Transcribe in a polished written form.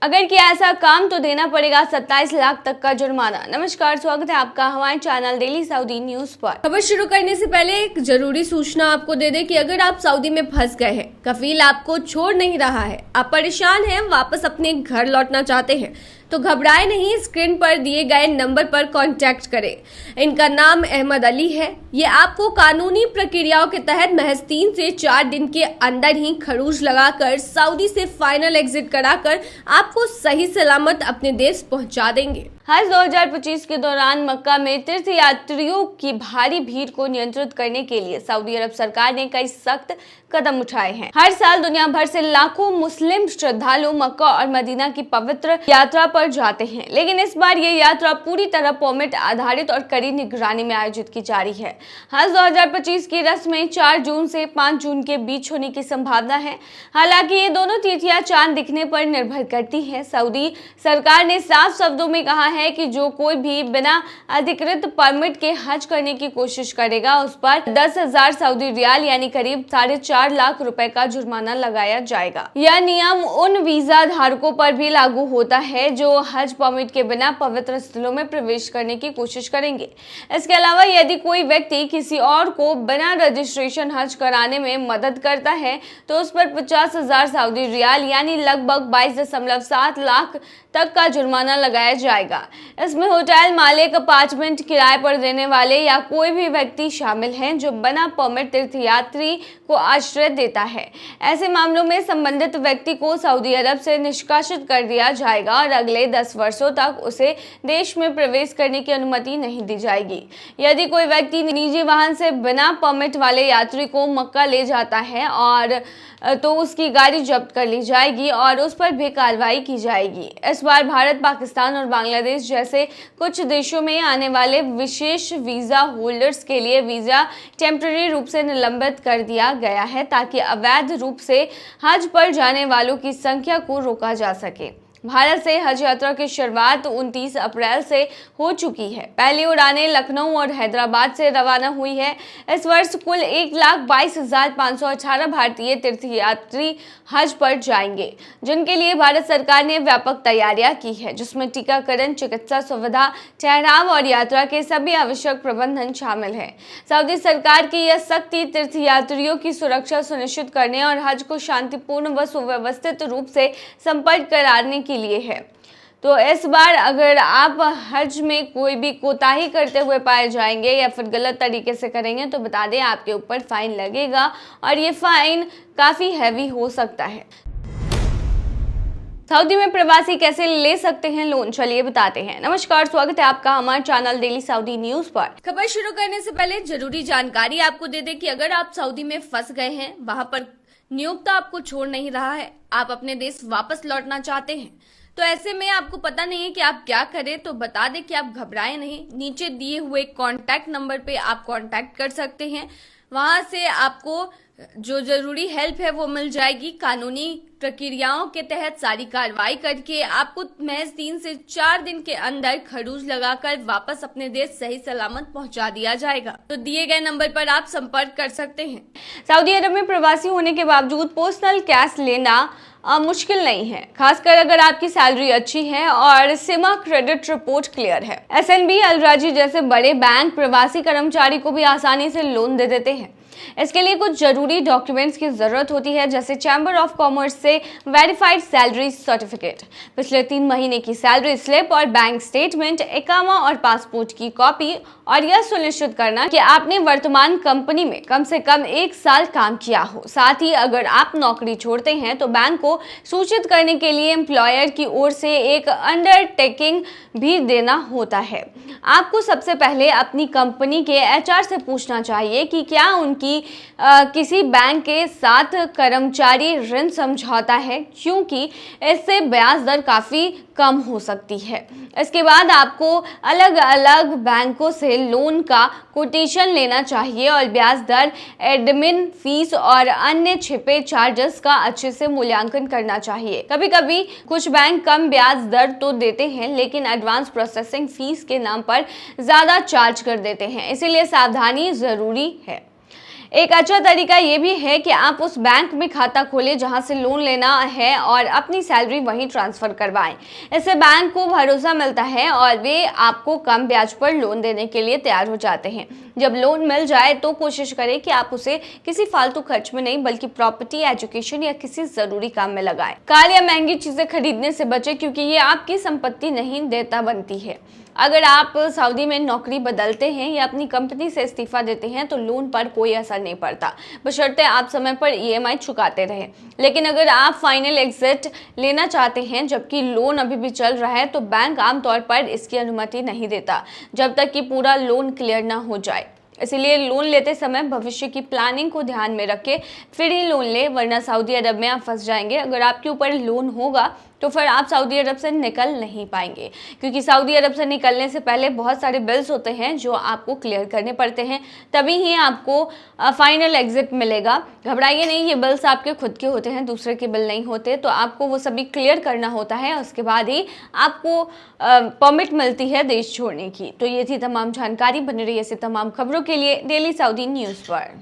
अगर किया ऐसा काम तो देना पड़ेगा 27 लाख तक का जुर्माना। नमस्कार, स्वागत है आपका हमारे चैनल डेली सऊदी न्यूज पर। खबर शुरू करने से पहले एक जरूरी सूचना आपको दे दें कि अगर आप सऊदी में फंस गए हैं, कफील आपको छोड़ नहीं रहा है, आप परेशान हैं, वापस अपने घर लौटना चाहते हैं, तो घबराए नहीं, स्क्रीन पर दिए गए नंबर पर कांटेक्ट करें। इनका नाम अहमद अली है। ये आपको कानूनी प्रक्रियाओं के तहत महज 3 से 4 दिन के अंदर ही खरूज लगाकर सऊदी से फाइनल एग्जिट कराकर आपको सही सलामत अपने देश पहुंचा देंगे। हज 2025 के दौरान मक्का में तीर्थ यात्रियों की भारी भीड़ को नियंत्रित करने के लिए सऊदी अरब सरकार ने कई सख्त कदम उठाए हैं। हर साल दुनिया भर से लाखों मुस्लिम श्रद्धालु मक्का और मदीना की पवित्र यात्रा पर जाते हैं, लेकिन इस बार ये यात्रा पूरी तरह परमिट आधारित और कड़ी निगरानी में आयोजित की जा रही है। हज 2025 की रस्में 4 जून से 5 जून के बीच होने की संभावना है। हालांकि ये दोनों तिथियां चांद दिखने पर निर्भर करती है। सऊदी सरकार ने साफ शब्दों में कहा है कि जो कोई भी बिना अधिकृत परमिट के हज करने की कोशिश करेगा, उस पर 10,000 सऊदी रियाल यानी करीब 4.5 लाख रुपए का जुर्माना लगाया जाएगा। यह नियम उन वीजा धारकों पर भी लागू होता है जो हज परमिट के बिना पवित्र स्थलों में प्रवेश करने की कोशिश करेंगे। इसके अलावा यदि कोई व्यक्ति किसी और को बिना रजिस्ट्रेशन हज कराने में मदद करता है तो उस पर 50,000 सऊदी रियाल यानी लगभग 22.7 लाख तक का जुर्माना लगाया जाएगा। इसमें होटल मालिक, अपार्टमेंट किराए पर देने वाले या कोई भी व्यक्ति शामिल हैं जो बिना परमिट तीर्थयात्री को आश्रय देता है। ऐसे मामलों में संबंधित व्यक्ति को सऊदी अरब से निष्कासित कर दिया जाएगा और अगले 10 वर्षों तक उसे देश में प्रवेश करने की अनुमति नहीं दी जाएगी। यदि कोई व्यक्ति निजी वाहन से बिना परमिट वाले यात्री को मक्का ले जाता है और तो उसकी गाड़ी जब्त कर ली जाएगी और उस पर भी कार्रवाई की जाएगी। इस बार भारत, पाकिस्तान और बांग्लादेश जैसे कुछ देशों में आने वाले विशेष वीजा होल्डर्स के लिए वीजा टेम्पररी रूप से निलंबित कर दिया गया है ताकि अवैध रूप से हज पर जाने वालों की संख्या को रोका जा सके। भारत से हज यात्रा की शुरुआत 29 अप्रैल से हो चुकी है। पहली उड़ानें लखनऊ और हैदराबाद से रवाना हुई है। इस वर्ष कुल 1,22,518 भारतीय तीर्थयात्री हज पर जाएंगे, जिनके लिए भारत सरकार ने व्यापक तैयारियां की है, जिसमें टीकाकरण, चिकित्सा सुविधा, ठहराव और यात्रा के सभी आवश्यक प्रबंधन शामिल है। सऊदी सरकार की यह सख्ती तीर्थयात्रियों की सुरक्षा सुनिश्चित करने और हज को शांतिपूर्ण व सुव्यवस्थित रूप से संपन्न कराने के लिए है। तो इस बार अगर आप हज में कोई भी कोताही करते हुए पाए जाएंगे या फिर गलत तरीके से करेंगे तो बता दें आपके ऊपर फाइन लगेगा और ये फाइन काफी हैवी हो सकता है। सऊदी में प्रवासी कैसे ले सकते हैं लोन, चलिए बताते हैं। नमस्कार, स्वागत है आपका हमारे चैनल डेली सऊदी न्यूज पर। खबर शुरू करने से पहले जरूरी जानकारी आपको दे दें कि अगर आप सऊदी में फंस गए हैं, वहां पर नियोक्ता आपको छोड़ नहीं रहा है, आप अपने देश वापस लौटना चाहते हैं, तो ऐसे में आपको पता नहीं है कि आप क्या करें, तो बता दें कि आप घबराएं नहीं। नीचे दिए हुए कांटेक्ट नंबर पे आप कांटेक्ट कर सकते हैं। वहां से आपको जो जरूरी हेल्प है वो मिल जाएगी। कानूनी प्रक्रियाओं के तहत सारी कार्रवाई करके आपको महज 3 से 4 दिन के अंदर खरूज लगाकर वापस अपने देश सही सलामत पहुंचा दिया जाएगा। तो दिए गए नंबर पर आप संपर्क कर सकते हैं। सऊदी अरब में प्रवासी होने के बावजूद पर्सनल कैश लेना मुश्किल नहीं है, खासकर अगर आपकी सैलरी अच्छी है और सीमा क्रेडिट रिपोर्ट क्लियर है। एसएनबी, अल राजी जैसे बड़े बैंक प्रवासी कर्मचारी को भी आसानी से लोन दे देते हैं। इसके लिए कुछ जरूरी डॉक्यूमेंट्स की जरूरत होती है, जैसे चैम्बर ऑफ कॉमर्स से वेरीफाइड सैलरी सर्टिफिकेट, पिछले 3 महीने की सैलरी स्लिप और बैंक स्टेटमेंट, इकामा और पासपोर्ट की कॉपी, और यह सुनिश्चित करना कि आपने वर्तमान कंपनी में कम से कम 1 साल काम किया हो। साथ ही अगर आप नौकरी छोड़ते हैं तो बैंक को सूचित करने के लिए एम्प्लॉयर की ओर से एक अंडरटेकिंग भी देना होता है। आपको सबसे पहले अपनी कंपनी के एचआर से पूछना चाहिए कि क्या उनकी किसी बैंक के साथ कर्मचारी ऋण समझौता है, क्योंकि इससे ब्याज दर काफी कम हो सकती है। इसके बाद आपको अलग अलग बैंकों से लोन का कोटेशन लेना चाहिए और ब्याज दर, एडमिन फीस और अन्य छिपे चार्जेस का अच्छे से मूल्यांकन करना चाहिए। कभी कभी कुछ बैंक कम ब्याज दर तो देते हैं, लेकिन एडवांस प्रोसेसिंग फीस के नाम पर ज्यादा चार्ज कर देते हैं, इसीलिए सावधानी जरूरी है। एक अच्छा तरीका ये भी है कि आप उस बैंक में खाता खोलें जहां से लोन लेना है और अपनी सैलरी वहीं ट्रांसफर करवाएं। इससे बैंक को भरोसा मिलता है और वे आपको कम ब्याज पर लोन देने के लिए तैयार हो जाते हैं। जब लोन मिल जाए तो कोशिश करें कि आप उसे किसी फालतू खर्च में नहीं बल्कि प्रॉपर्टी, एजुकेशन या किसी जरूरी काम में लगाएं। कार या महंगी चीजें खरीदने से बचें क्योंकि ये आपकी संपत्ति नहीं, देयता बनती है। अगर आप सऊदी में नौकरी बदलते हैं या अपनी कंपनी से इस्तीफा देते हैं तो लोन पर कोई असर नहीं पड़ता, बशर्ते आप समय पर ईएमआई चुकाते रहें। लेकिन अगर आप फाइनल एग्जिट लेना चाहते हैं जबकि लोन अभी भी चल रहा है तो बैंक आमतौर पर इसकी अनुमति नहीं देता जब तक कि पूरा लोन क्लियर ना हो जाए। इसलिए लोन लेते समय भविष्य की प्लानिंग को ध्यान में रखें, फिर ही लोन लें, वरना सऊदी अरब में आप फंस जाएंगे। अगर आपके ऊपर लोन होगा तो फिर आप सऊदी अरब से निकल नहीं पाएंगे, क्योंकि सऊदी अरब से निकलने से पहले बहुत सारे बिल्स होते हैं जो आपको क्लियर करने पड़ते हैं, तभी ही आपको फाइनल एग्जिट मिलेगा। घबराइए नहीं, ये बिल्स आपके खुद के होते हैं, दूसरे के बिल नहीं होते। तो आपको वो सभी क्लियर करना होता है, उसके बाद ही आपको परमिट मिलती है देश छोड़ने की। तो ये थी तमाम जानकारी। बने रहिए ऐसी तमाम खबरों के लिए डेली सऊदी न्यूज़ पर।